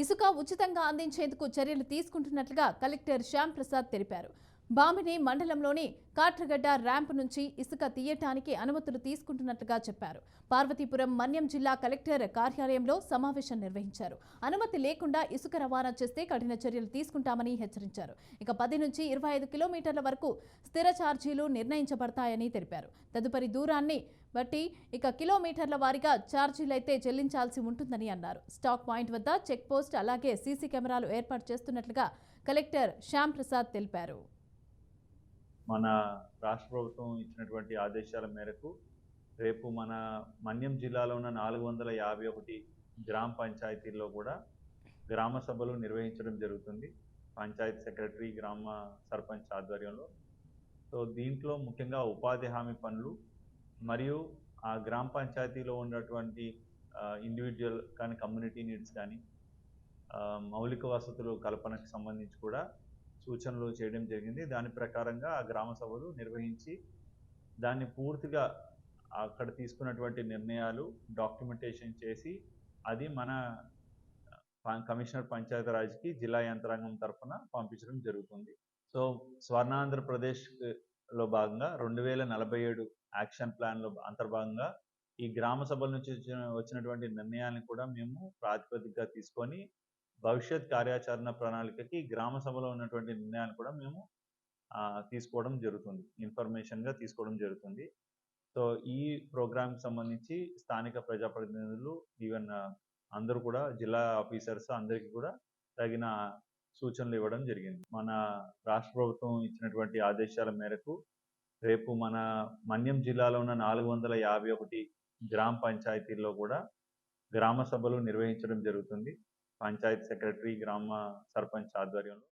ఇసుక ఉచితంగా అందించేందుకు చర్యలు తీసుకుంటున్నట్లుగా కలెక్టర్ శ్యామ్ ప్రసాద్ తెలిపారు. బామిని మండలంలోని కాట్రగడ్డ ర్యాంపు నుంచి ఇసుక తీయటానికి అనుమతులు తీసుకుంటున్నట్లుగా చెప్పారు. పార్వతీపురం మన్యం జిల్లా కలెక్టర్ కార్యాలయంలో సమావేశం నిర్వహించారు. అనుమతి లేకుండా ఇసుక రవాణా చేస్తే కఠిన చర్యలు తీసుకుంటామని హెచ్చరించారు. ఇక 10 నుంచి 25 కిలోమీటర్ల వరకు స్థిర ఛార్జీలు నిర్ణయించబడతాయని తెలిపారు. తదుపరి దూరాన్ని బట్టి ఇక కిలోమీటర్ల వారీగా ఛార్జీలైతే చెల్లించాల్సి ఉంటుందని అన్నారు. స్టాక్ పాయింట్ వద్ద చెక్ పోస్ట్ అలాగే సీసీ కెమెరాలు ఏర్పాటు చేస్తున్నట్లుగా కలెక్టర్ శ్యామ్ ప్రసాద్ తెలిపారు. మన రాష్ట్ర ప్రభుత్వం ఇచ్చినటువంటి ఆదేశాల మేరకు రేపు మన మన్యం జిల్లాలో ఉన్న 451 గ్రామ పంచాయతీల్లో కూడా గ్రామ సభలు నిర్వహించడం జరుగుతుంది. పంచాయతీ సెక్రటరీ, గ్రామ సర్పంచ్ ఆధ్వర్యంలో. సో దీంట్లో ముఖ్యంగా ఉపాధి హామీ పనులు మరియు ఆ గ్రామ పంచాయతీలో ఉన్నటువంటి ఇండివిజువల్ కానీ కమ్యూనిటీ నీడ్స్ కానీ మౌలిక వసతులు కల్పనకు సంబంధించి కూడా సూచనలు చేయడం జరిగింది. దాని ప్రకారంగా ఆ గ్రామ సభలు నిర్వహించి దాన్ని పూర్తిగా అక్కడ తీసుకున్నటువంటి నిర్ణయాలు డాక్యుమెంటేషన్ చేసి అది మన కమిషనర్ పంచాయతీరాజ్కి జిల్లా యంత్రాంగం తరఫున పంపించడం జరుగుతుంది. సో స్వర్ణాంధ్రప్రదేశ్లో భాగంగా 2047 యాక్షన్ ప్లాన్లో అంతర్భాగంగా ఈ గ్రామ సభల నుంచి వచ్చినటువంటి నిర్ణయాలను కూడా మేము ప్రాతిపదికగా తీసుకొని భవిష్యత్ కార్యాచరణ ప్రణాళికకి గ్రామ సభలో ఉన్నటువంటి నిర్ణయాలు కూడా మేము తీసుకోవడం జరుగుతుంది, ఇన్ఫర్మేషన్గా తీసుకోవడం జరుగుతుంది. సో ఈ ప్రోగ్రామ్కి సంబంధించి స్థానిక ప్రజాప్రతినిధులు ఈవెన్ అందరూ కూడా జిల్లా ఆఫీసర్స్ అందరికీ కూడా తగిన సూచనలు ఇవ్వడం జరిగింది. మన రాష్ట్ర ప్రభుత్వం ఇచ్చినటువంటి ఆదేశాల మేరకు రేపు మన మన్యం జిల్లాలో ఉన్న 451 గ్రామ పంచాయతీల్లో కూడా గ్రామ సభలు నిర్వహించడం జరుగుతుంది. పంచాయతీ సెక్రటరీ, గ్రామ సర్పంచ్ ఆధ్వర్యంలో.